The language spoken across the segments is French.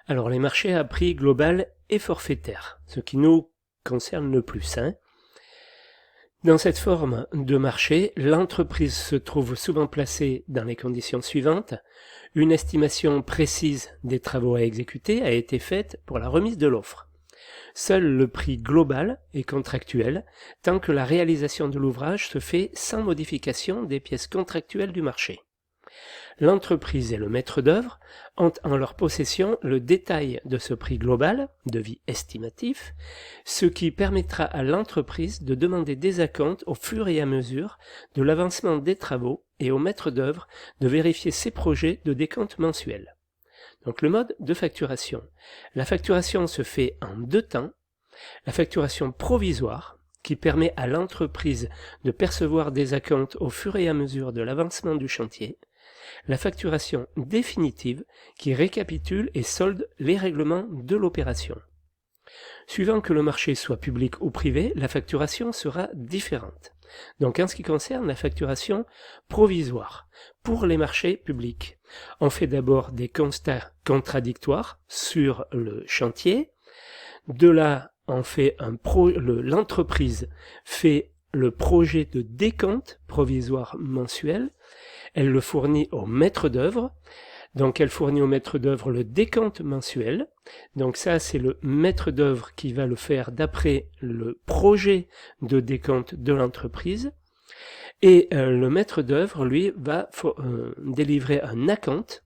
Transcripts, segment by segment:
Alors les marchés à prix global et forfaitaire, ce qui nous concerne le plus. Dans cette forme de marché, l'entreprise se trouve souvent placée dans les conditions suivantes. Une estimation précise des travaux à exécuter a été faite pour la remise de l'offre. Seul le prix global est contractuel, tant que la réalisation de l'ouvrage se fait sans modification des pièces contractuelles du marché. L'entreprise et le maître d'œuvre ont en leur possession le détail de ce prix global, devis estimatif, ce qui permettra à l'entreprise de demander des acomptes au fur et à mesure de l'avancement des travaux et au maître d'œuvre de vérifier ses projets de décompte mensuel. Donc le mode de facturation. La facturation se fait en deux temps. La facturation provisoire, qui permet à l'entreprise de percevoir des acomptes au fur et à mesure de l'avancement du chantier. La facturation définitive, qui récapitule et solde les règlements de l'opération. Suivant que le marché soit public ou privé, la facturation sera différente. Donc en ce qui concerne la facturation provisoire, pour les marchés publics, on fait d'abord des constats contradictoires sur le chantier. De là, l'entreprise fait le projet de décompte provisoire mensuel. Elle le fournit au maître d'œuvre. Donc elle fournit au maître d'œuvre le décompte mensuel. Donc ça, c'est le maître d'œuvre qui va le faire d'après le projet de décompte de l'entreprise. Et le maître d'œuvre, lui, va délivrer un acompte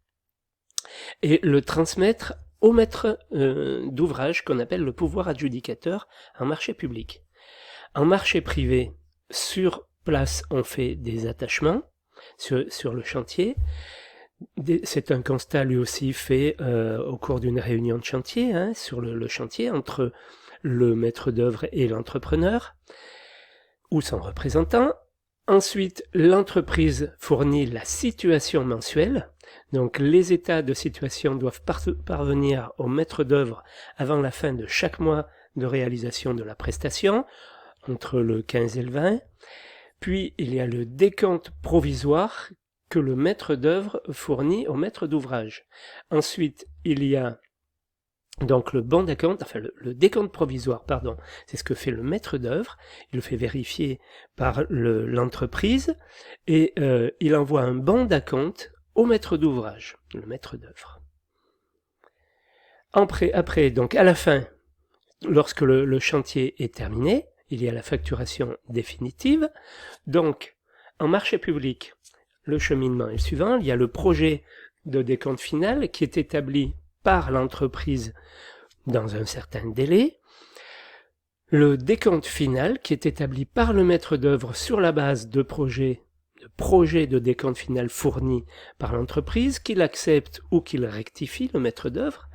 et le transmettre au maître d'ouvrage qu'on appelle le pouvoir adjudicateur en marché public. En marché privé, sur place, on fait des attachements sur le chantier. C'est un constat lui aussi fait au cours d'une réunion de chantier, sur le chantier entre le maître d'œuvre et l'entrepreneur ou son représentant. Ensuite, l'entreprise fournit la situation mensuelle. Donc les états de situation doivent parvenir au maître d'œuvre avant la fin de chaque mois de réalisation de la prestation, entre le 15 et le 20. Puis il y a le décompte provisoire que le maître d'œuvre fournit au maître d'ouvrage. Ensuite, il y a donc le bon d'acompte, enfin le décompte provisoire, pardon, c'est ce que fait le maître d'œuvre. Il le fait vérifier par l'entreprise et il envoie un bon d'acompte au maître d'ouvrage, le maître d'œuvre. Après, donc à la fin, lorsque le chantier est terminé, il y a la facturation définitive. Donc, en marché public, le cheminement est le suivant. Il y a le projet de décompte final qui est établi par l'entreprise dans un certain délai. Le décompte final qui est établi par le maître d'œuvre sur la base de projet de décompte final fourni par l'entreprise, qu'il accepte ou qu'il rectifie, le maître d'œuvre,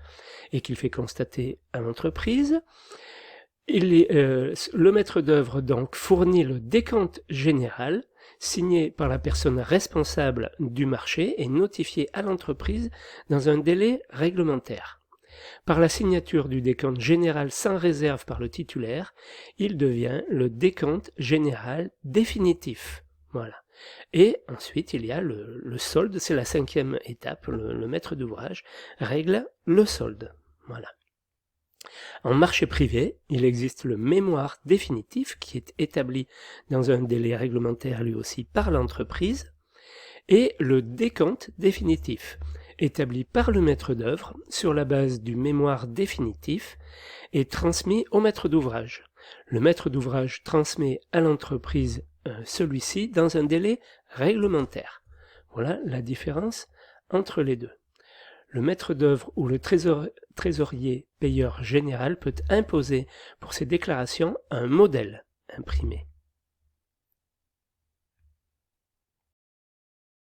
et qu'il fait constater à l'entreprise. Le maître d'œuvre donc fournit le décompte général signé par la personne responsable du marché et notifié à l'entreprise dans un délai réglementaire. Par la signature du décompte général sans réserve par le titulaire, il devient le décompte général définitif. Voilà. Et ensuite, il y a le solde, c'est la 5e étape, le maître d'ouvrage règle le solde. Voilà. En marché privé, il existe le mémoire définitif qui est établi dans un délai réglementaire lui aussi par l'entreprise et le décompte définitif établi par le maître d'œuvre sur la base du mémoire définitif et transmis au maître d'ouvrage. Le maître d'ouvrage transmet à l'entreprise celui-ci dans un délai réglementaire. Voilà la différence entre les deux. Le maître d'œuvre ou le trésorier payeur général peut imposer pour ses déclarations un modèle imprimé.